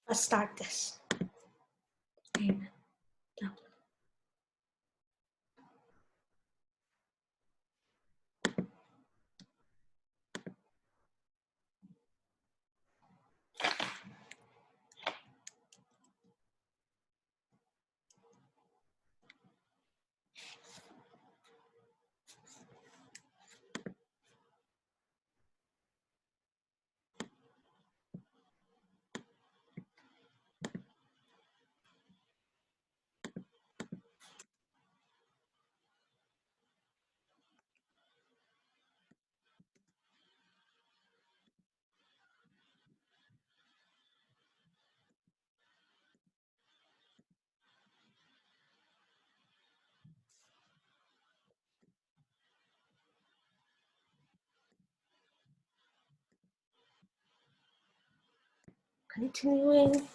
Let's start this. And down. Continuing.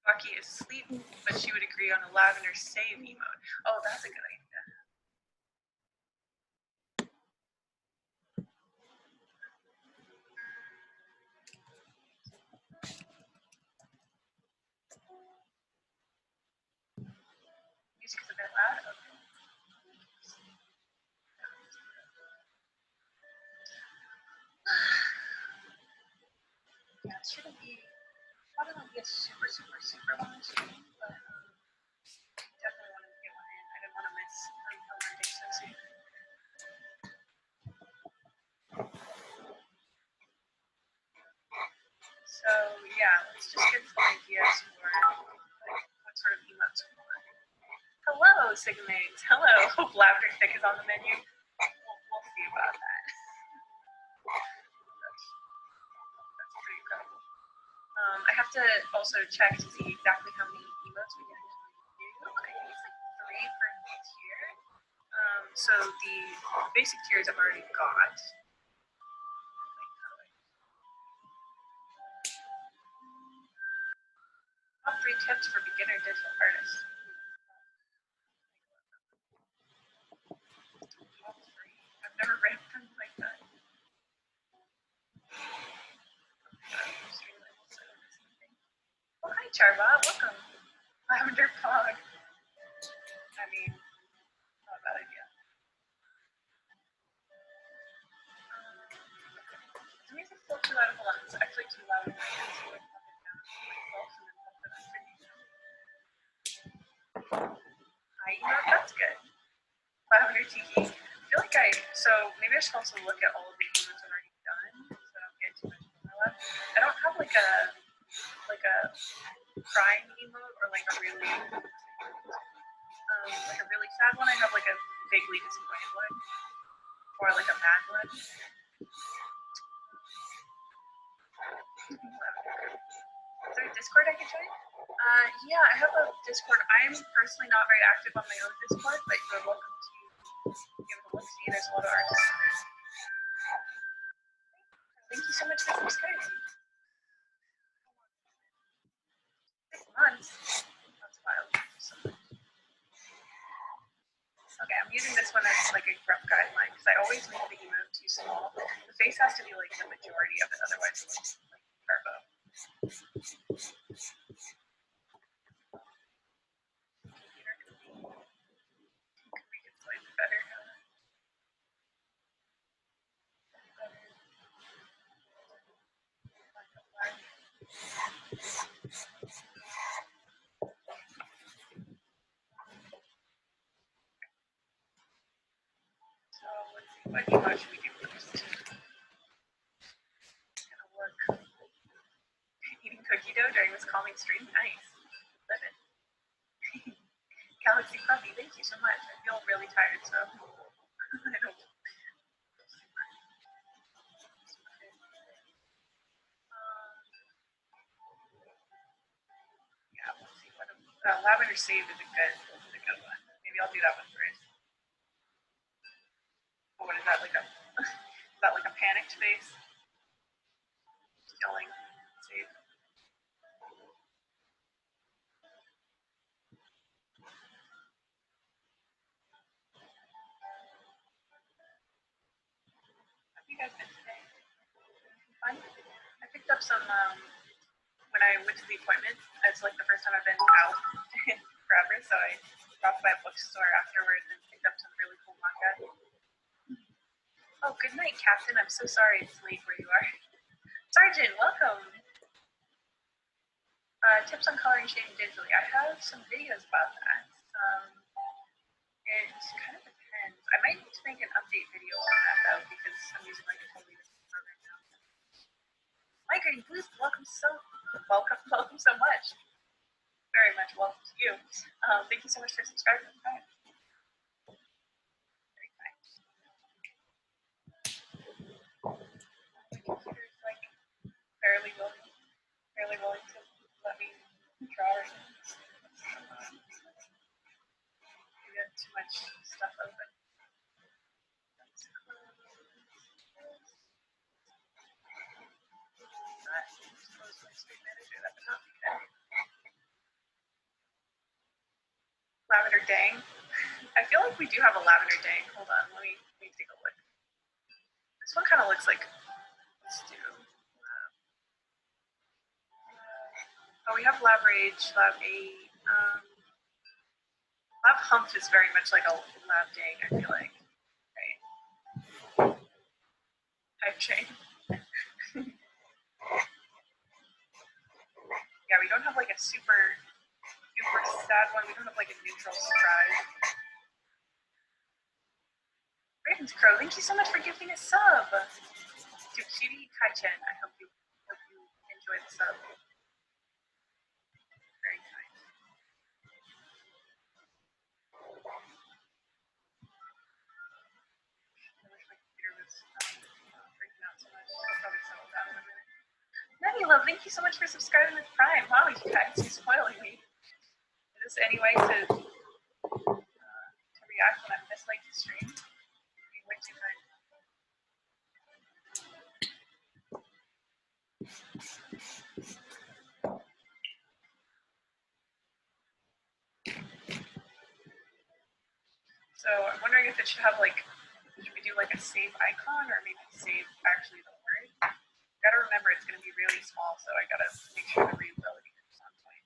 Bucky is asleep, but she would agree on a lavender save emote. Oh, that's a good idea. Music's a bit loud. Okay. Yeah, it shouldn't be, probably won't be a super long stream, but definitely wanted to get one in. I didn't want to miss a Monday so soon. So yeah, let's just get some ideas for like, what sort of emotes we want. Hello, Sigmates. Hello. Hope Lavender Thick is on the menu. We'll see about that. That's pretty incredible. I have to also check to see exactly how many emotes we can actually do. I think it's like 3 per tier. So the basic tiers I've already got. Top 3 tips for beginner digital artists. Top 3. I've never read them like that. Oh, hi, Charva. Welcome. Lavender Fog. I mean, not a bad idea. The music's still too loud. Hold on. It's actually too loud. Hi, emote. That's good. Lavender Tiki. I feel like so maybe I should also look at all of the emotes I've already done, so I don't get too much overlap. I don't have like a crying emote or like a really sad one. I have like a vaguely disappointed one or like a mad one. Is there a Discord I can join? Yeah, I have a Discord. I'm personally not very active on my own Discord, but you're welcome to give it a look. See, there's a lot of artists in there. Thank you so much for subscribing. 6 months. That's wild. So much. Okay, I'm using this one as like a rough guideline because I always make the emote too small. The face has to be like the majority of it, otherwise it looks like turbo. Better. So let's see, what emote should we do first? Gonna look. Eating cookie dough during this calming stream? Nice. Live it. Galaxy Puppy, thank you so much. I feel really tired, so I don't. Yeah, let's see. Lavender Save is a good one. Maybe I'll do that one first. Oh, what is that? Is that like a panicked face? Yelling. Save. guys been today? Fun? I picked up some, when I went to the appointment, it's like the first time I've been out forever, so I stopped by a bookstore afterwards and picked up some really cool manga. Oh, good night, Captain. I'm so sorry it's late where you are. Sergeant, welcome. Tips on coloring shading digitally. I have some videos about that. It kind of depends. I might need to make an update video on that though, because I'm using like a totally different program now. Migrating Boost, welcome so much. Very much welcome to you. Thank you so much for subscribing. Very kind. My computer's like fairly willing to let me draw right now. We got too much stuff open. Let's close my screen manager. That would not be good. Lavender Dang. I feel like we do have a Lavender Dang. Hold on, let me take a look. This one kind of looks like. Let's do. Oh, we have Lab Rage, Lab 8. Lab Humph is very much like a Lab Dang, I feel like. Right. Type chain. Yeah, we don't have like a super sad one. We don't have like a neutral surprise. Raven's Crow, thank you so much for gifting a sub. To Kitty Kai-chen, I hope you enjoy the sub. Very kind. I wish my computer was freaking out so much. I'll probably settle down in a minute. Nanny Love, thank you so much for subscribing with Prime. Wow, you guys, you're spoiling me. Is this any way to react when I'm misliking the stream? Being way too kind. So I'm wondering if it should have like, should we do like a save icon or maybe save actually the word? Gotta remember it's gonna be really small, so I gotta make sure the reuploading is on point.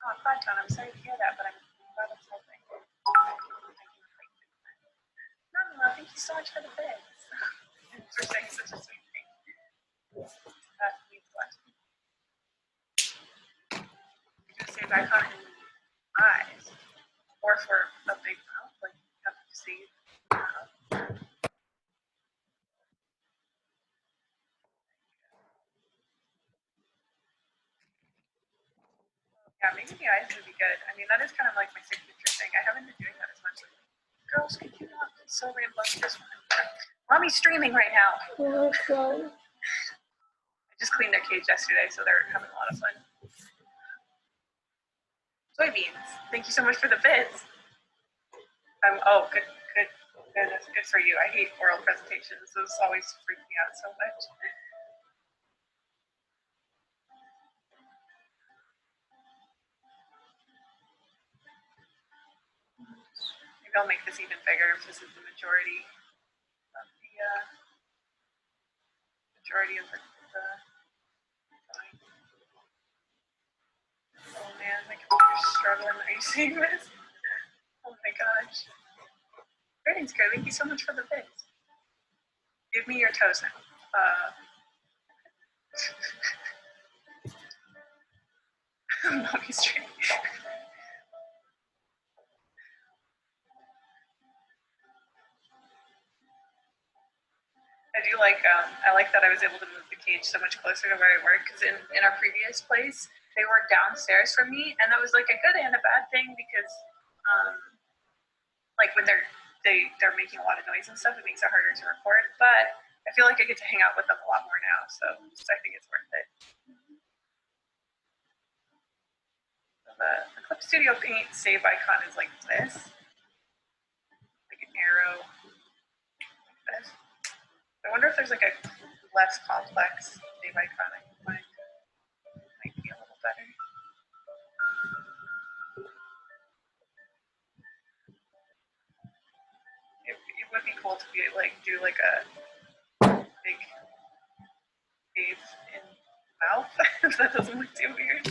Oh, Platon, I'm sorry to hear that, but I'm glad it's helping. Nonila, thank you so much for the bits. For saying such a sweet thing. That means a lot to me. You can save icon in eyes, or for a big mouth, like you have to save. Yeah, maybe the eyes would be good. I mean, that is kind of like my signature thing. I haven't been doing that as much lately. Girls, could you not be so rambunctious? Mommy's streaming right now. I just cleaned their cage yesterday, so they're having a lot of fun. Soybeans, thank you so much for the bits. Oh, good for you. I hate oral presentations. Those always freak me out so much. Maybe I'll make this even bigger if this is the majority of the oh man, my computer's struggling. Are you seeing this? Oh my gosh. Greetings, Kurt. Thank you so much for the bits. Give me your toes now. Mommy's streaming. I do like, I like that I was able to move the cage so much closer to where I work, because in our previous place, they were downstairs from me, and that was like a good and a bad thing, because like when they're making a lot of noise and stuff, it makes it harder to record, but I feel like I get to hang out with them a lot more now, so I think it's worth it. The Clip Studio Paint save icon is like this, like an arrow like this. I wonder if there's like a less complex save icon I can find. Might be a little better. It would be cool to be like do like a big save in mouth. That doesn't look too weird.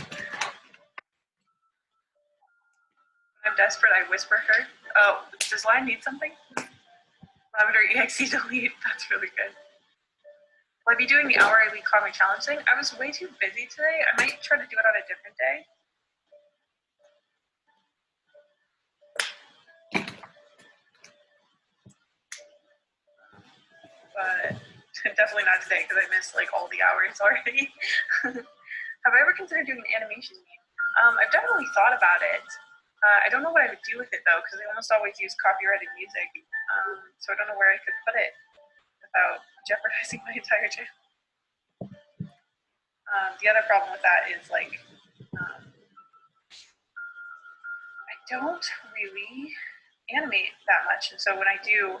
When I'm desperate, I whisper her. Oh, does Lion need something? Lavender EXE delete. That's really good. Will I be doing the hourly comic challenge thing? I was way too busy today. I might try to do it on a different day. But definitely not today because I missed like all the hours already. Have I ever considered doing an animation meme? I've definitely thought about it. I don't know what I would do with it though, because I almost always use copyrighted music. So I don't know where I could put it without jeopardizing my entire channel. The other problem with that is like, I don't really animate that much. And so when I do,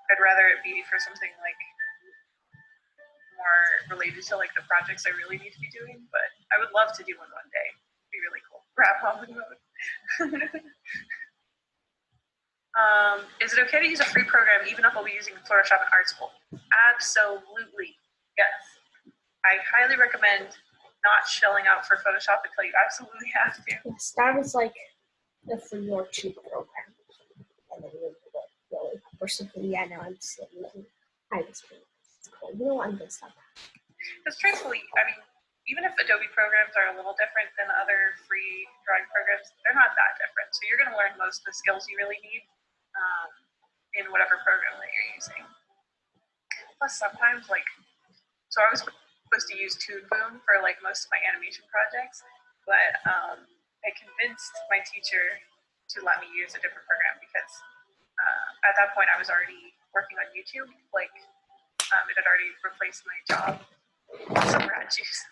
I'd rather it be for something like more related to like the projects I really need to be doing, but I would love to do one day. It'd be really cool. Rap on the mode. Is it okay to use a free program even if I'll be using Photoshop and Art School? Absolutely, yes. I highly recommend not shelling out for Photoshop until you absolutely have to. Yes, that was like the free or cheap program. And then you really or something. Yeah, now I'm saying I was pretty cool. You know, I'm gonna stop. Because truthfully, I mean, even if Adobe programs are a little different than other free drawing programs, they're not that different. So you're going to learn most of the skills you really need in whatever program that you're using. Plus, sometimes, like, so I was supposed to use Toon Boom for like most of my animation projects, but I convinced my teacher to let me use a different program because at that point I was already working on YouTube. Like, it had already replaced my job. Some rat juice.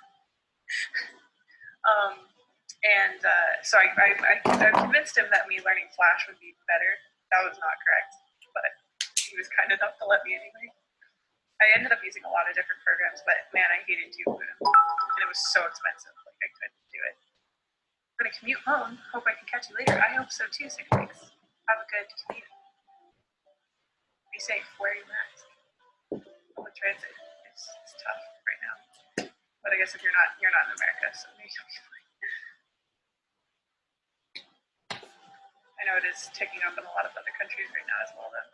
So I convinced him that me learning Flash would be better. That was not correct, but he was kind enough to let me anyway. I ended up using a lot of different programs, but man, I hated Toon Boom, and it was so expensive. Like I couldn't do it. I'm gonna commute home. Hope I can catch you later. I hope so too. 6 weeks. Have a good commute. Be safe. Wear your mask. Public transit is tough right now. But I guess if you're not in America, so maybe you'll be fine. I know it is ticking up in a lot of other countries right now as well, though.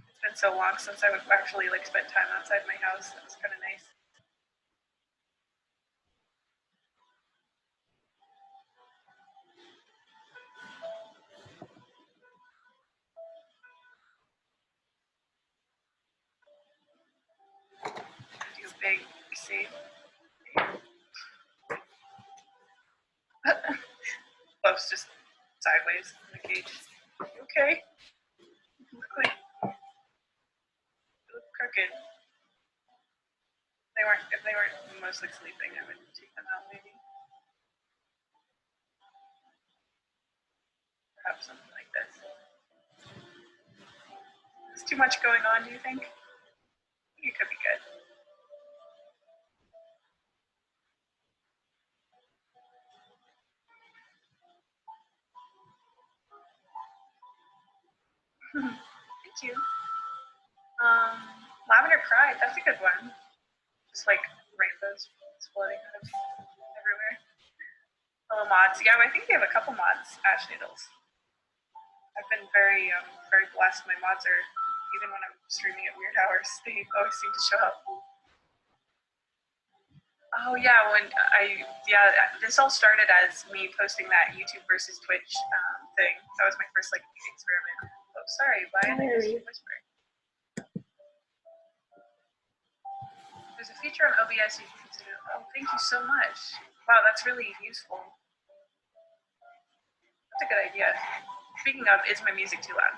It's been so long since I would actually like spend time outside my house. That was kind of nice. Do a big save. Love's just sideways in the cage. Okay. You look like you look crooked. If they weren't mostly sleeping, I would take them out maybe. Perhaps something like this. Is too much going on, do you think? I think it could be good. Thank you. Lavender Pride, that's a good one. Just like rainbows exploding out of everywhere. Hello mods. Yeah, I think they have a couple mods, Ash Needles. I've been very blessed. My mods are, even when I'm streaming at weird hours, they always seem to show up. Oh yeah, this all started as me posting that YouTube versus Twitch thing. That was my first like experiment. Oh, sorry, why did I whisper? There's a feature on OBS you can consider. Oh, thank you so much. Wow, that's really useful. That's a good idea. Speaking of, is my music too loud?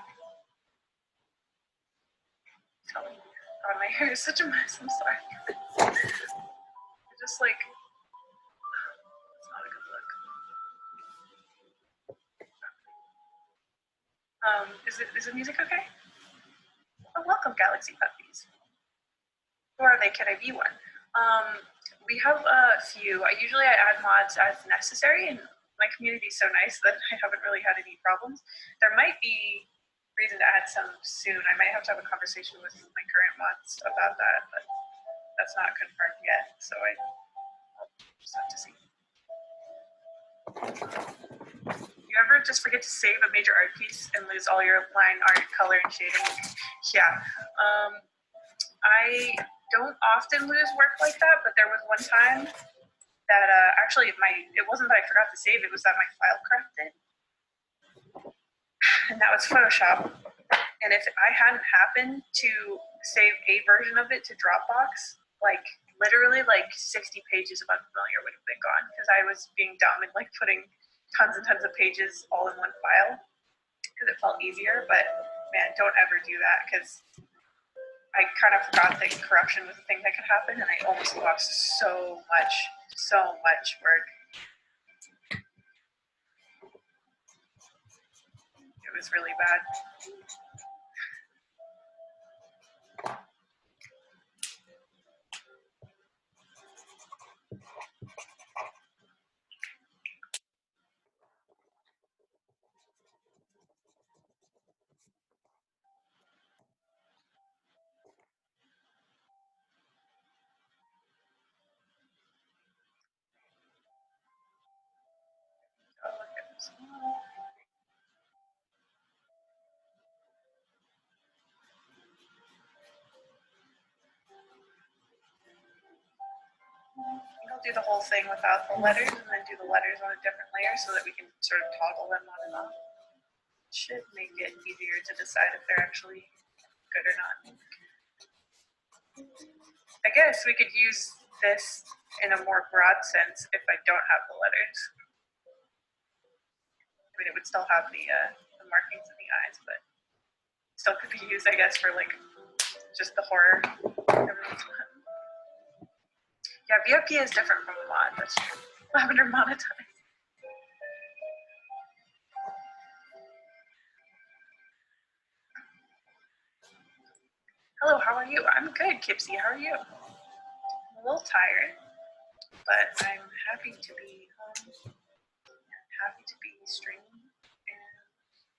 Tell me. God, my hair is such a mess. I'm sorry. Just like Is the music okay? Oh, welcome, Galaxy Puppies. Who are they? Can I be one? We have a few. Usually I add mods as necessary, and my community is so nice that I haven't really had any problems. There might be reason to add some soon. I might have to have a conversation with my current mods about that, but that's not confirmed yet, so I'll just have to see. You ever just forget to save a major art piece and lose all your line art, color, and shading? Yeah. I don't often lose work like that, but there was one time that actually it wasn't that I forgot to save, it was that my file corrupted. And that was Photoshop. And if I hadn't happened to save a version of it to Dropbox, like literally like 60 pages of Unfamiliar would have been gone because I was being dumb and like putting tons and tons of pages all in one file because it felt easier. But man, don't ever do that because I kind of forgot that corruption was a thing that could happen, and I almost lost so much work. It was really bad. Oh, look at this. I'll do the whole thing without the letters and then do the letters on a different layer so that we can sort of toggle them on and off. It should make it easier to decide if they're actually good or not. I guess we could use this in a more broad sense if I don't have the letters. I mean, it would still have the markings in the eyes, but still could be used, I guess, for like just the horror. Yeah, VIP is different from the mod. That's true. Lavender monetized. Hello, how are you? I'm good, Kipsy. How are you? I'm a little tired, but I'm happy to be home. Happy to be streaming, and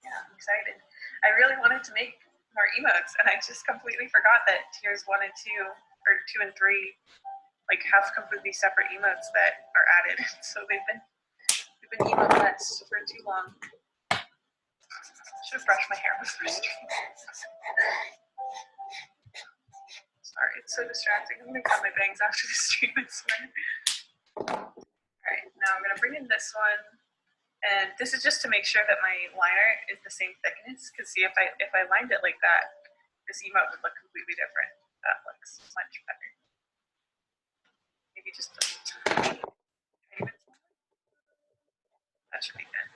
yeah, I'm excited. I really wanted to make more emotes, and I just completely forgot that tiers 1 and 2, or 2 and 3, like have completely separate emotes that are added. So we've been emoteless for too long. Should have brushed my hair before stream. Sorry, it's so distracting. I'm gonna cut my bangs after the stream, I swear. Alright, now I'm gonna bring in this one. And this is just to make sure that my liner is the same thickness, because see, if I lined it like that, this emote would look completely different. That looks much better. Maybe just a tiny bit smaller. That should be good.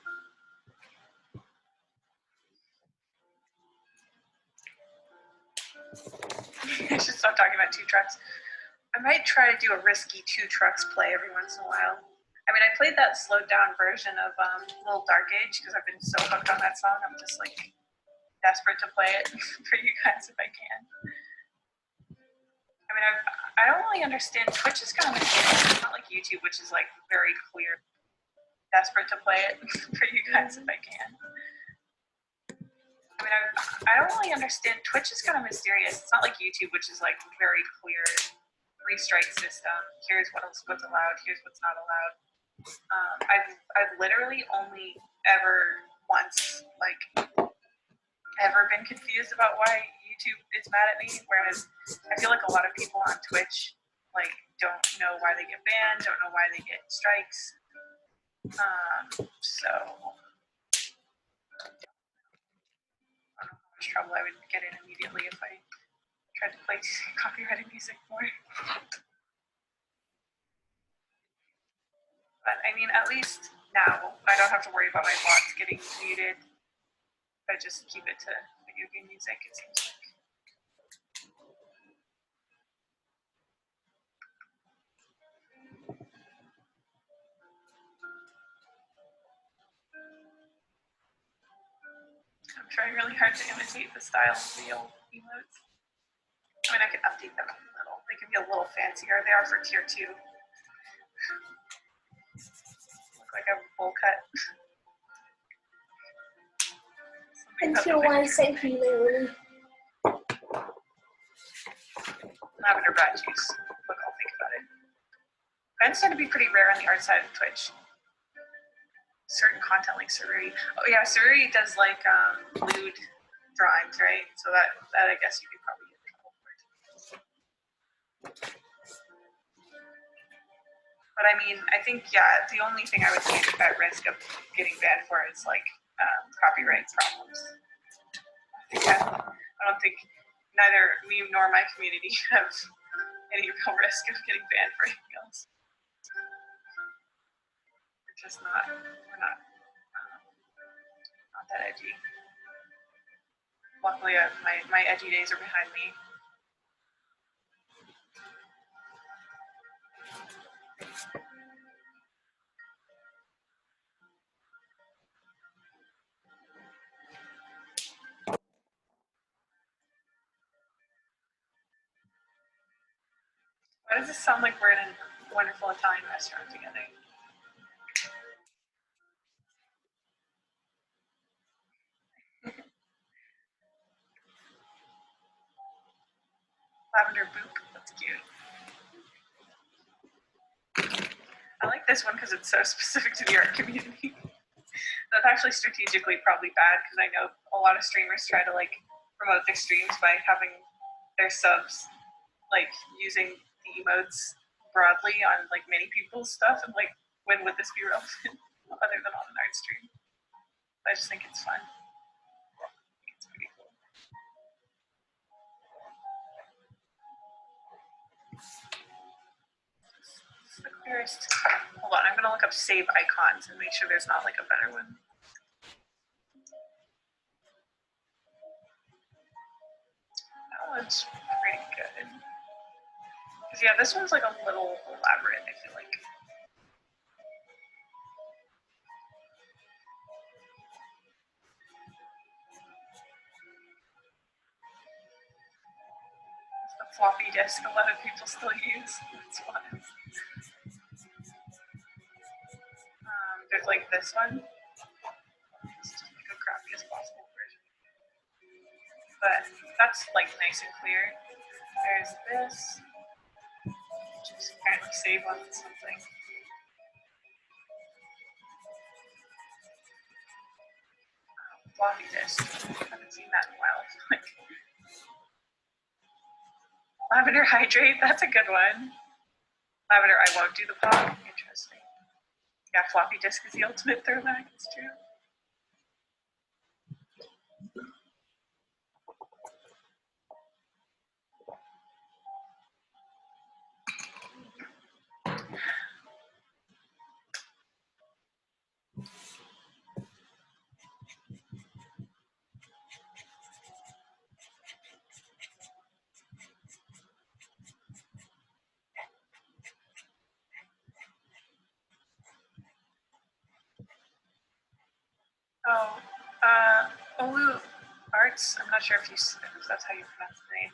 I should stop talking about 2 trucks. I might try to do a risky 2 trucks play every once in a while. I mean, I played that slowed down version of Little Dark Age because I've been so hooked on that song. I'm just like desperate to play it for you guys if I can. I mean, I don't really understand. Twitch is kind of it's not like YouTube, which is like very clear. Desperate to play it for you guys if I can. I mean, I don't really understand. Twitch is kind of mysterious. It's not like YouTube, which is like very clear 3-strike system. Here's what's allowed. Here's what's not allowed. I've literally only ever once ever been confused about why YouTube is mad at me, whereas I feel like a lot of people on Twitch like don't know why they get banned, don't know why they get strikes. So I don't know how much trouble I would get in immediately if I tried to play copyrighted music more. But I mean, at least now I don't have to worry about my bots getting muted. I just keep it to video game music, it seems like. I'm trying really hard to imitate the style of the old emotes. I mean, I can update them a little. They can be a little fancier. They are for tier 2. Look like a bowl cut. And tier 1, same for you, Lily. Lavender rat juice. Look, I'll think about it. Events tend to be pretty rare on the art side of Twitch. Certain content like Surrey. Oh yeah, Surrey does like lewd drawings, right? So that I guess you could probably get in trouble for it. But I mean, I think yeah, the only thing I would be at risk of getting banned for is like copyright problems. Yeah, I don't think neither me nor my community have any real risk of getting banned for anything else. We're just not. We're not. Not that edgy. Luckily, my edgy days are behind me. Why does this sound like we're in a wonderful Italian restaurant together? Lavender boop, that's cute. I like this one because it's so specific to the art community. That's actually strategically probably bad because I know a lot of streamers try to like promote their streams by having their subs like using the emotes broadly on like many people's stuff, and like when would this be relevant other than on an art stream? I just think it's fun. It's pretty cool. It's the clearest. Hold on, I'm gonna look up save icons and make sure there's not like a better one. That one's pretty good. Because yeah, this one's like a little elaborate, I feel like. It's the floppy disk a lot of people still use. That's why. There's like this one. It's just like a crappy as possible version. But that's like nice and clear. There's this. Just apparently save on something. Floppy disk. I haven't seen that in a while. Lavender hydrate, that's a good one. Lavender, I won't do the pop. Interesting. Yeah, floppy disk is the ultimate throwback, it's true. Oh, Olu Arts, I'm not sure if that's how you pronounce the name.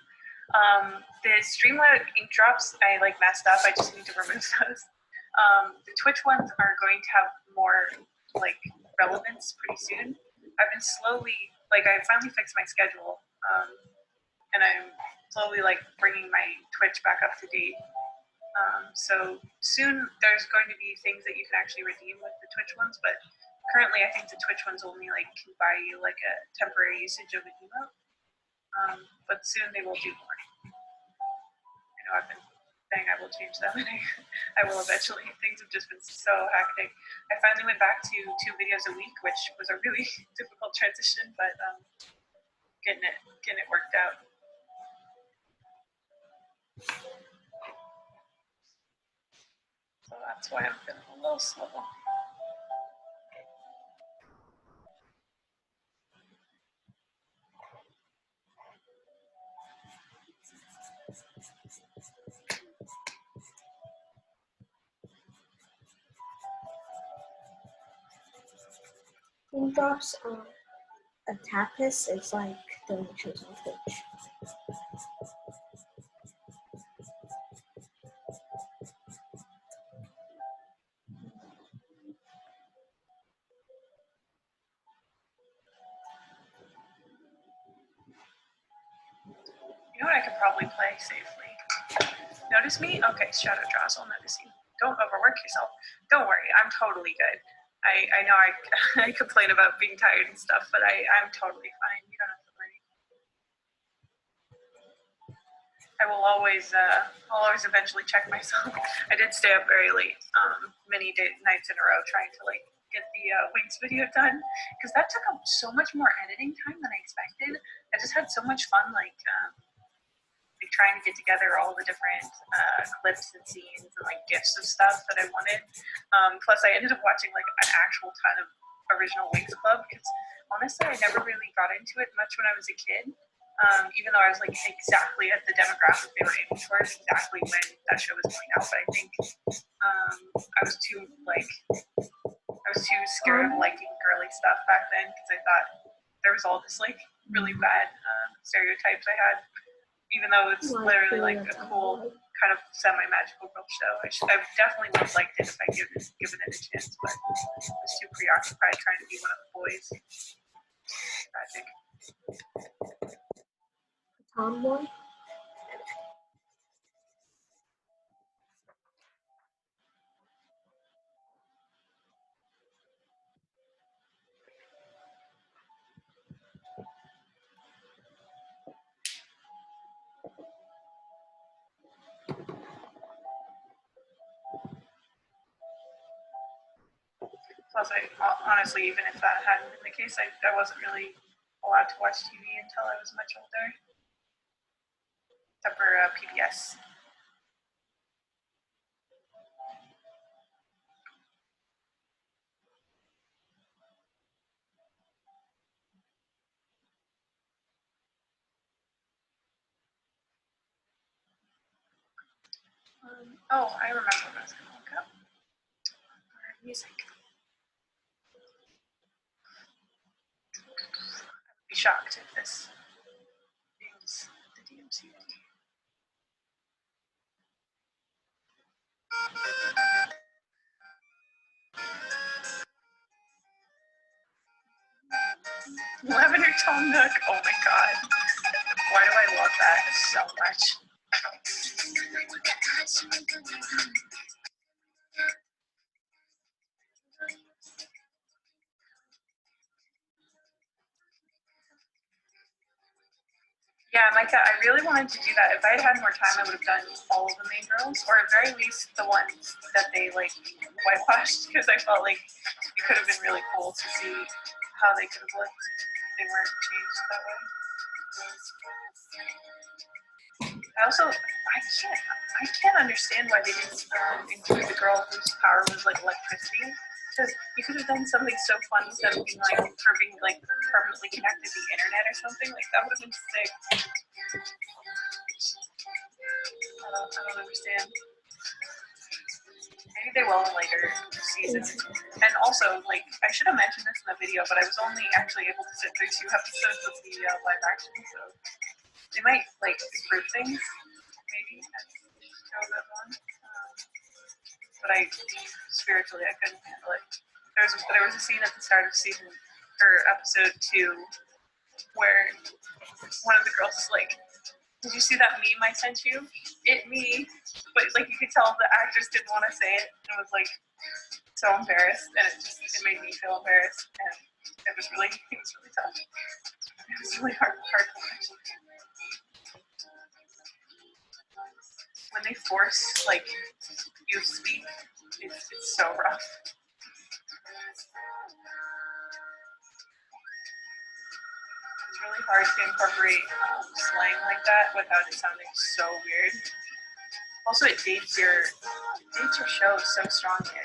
The Streamlit ink drops, I like messed up. I just need to remove those. The Twitch ones are going to have more like relevance pretty soon. I've been slowly, like I finally fixed my schedule, and I'm slowly like bringing my Twitch back up to date. So soon there's going to be things that you can actually redeem with the Twitch ones, but currently I think the Twitch ones only like can buy you like a temporary usage of an emote. But soon they will do more. I know I've been saying I will change them, and I will eventually. Things have just been so hectic. I finally went back to 2 videos a week, which was a really difficult transition, but getting it worked out. So that's why I'm feeling a little slow. Ink drops. A tapas is like donations on Twitch. You know what I could probably play safely? Notice me? Okay, Shadow Draws, I'll notice you. Don't overwork yourself. Don't worry, I'm totally good. I know I complain about being tired and stuff, but I'm totally fine. You don't have to worry. I'll always eventually check myself. I did stay up very late, many nights in a row trying to like get the Wings video done, because that took up so much more editing time than I expected. I just had so much fun like trying to get together all the different clips and scenes and like gifs of stuff that I wanted. Plus, I ended up watching like an actual ton of original Wings Club, because honestly, I never really got into it much when I was a kid. Even though I was like exactly at the demographic they were aiming towards, exactly when that show was going out. But I think I was too scared of liking girly stuff back then, because I thought there was all this like really bad stereotypes I had. Even though it's literally like a cool kind of semi-magical girl show. I definitely would have liked it if I given it a chance, but I was too preoccupied trying to be one of the boys. Tragic. Tomboy. Plus, honestly, even if that hadn't been the case, I wasn't really allowed to watch TV until I was much older. Except for PBS. Oh, I remember what I was going to look up. Music. I would be shocked if this is the DMC. Lavendertowne Nook. Oh my god. Why do I love that so much? Yeah, Micah, I really wanted to do that. If I had had more time, I would have done all of the main girls, or at very least the ones that they like whitewashed, because I felt like it could have been really cool to see how they could have looked if they weren't changed that way. I can't understand why they didn't include the girl whose power was like electricity. Because you could have done something so fun instead of being like her being like permanently connected to the internet or something. Like that would have been sick. I don't understand. Maybe they will in later seasons. And also, like, I should have mentioned this in the video, but I was only actually able to sit through 2 episodes of the live action, so they might like improve things. Maybe show that one. But spiritually I couldn't handle it. There was a scene at the start of episode 2 where one of the girls is like, "Did you see that meme I sent you? It me." But like you could tell the actress didn't want to say it. And was like so embarrassed, and it made me feel embarrassed, and it was really tough. It was really hard to watch. When they force like you to speak, it's so rough. It's really hard to incorporate slang like that without it sounding so weird. Also, it dates your show so strongly.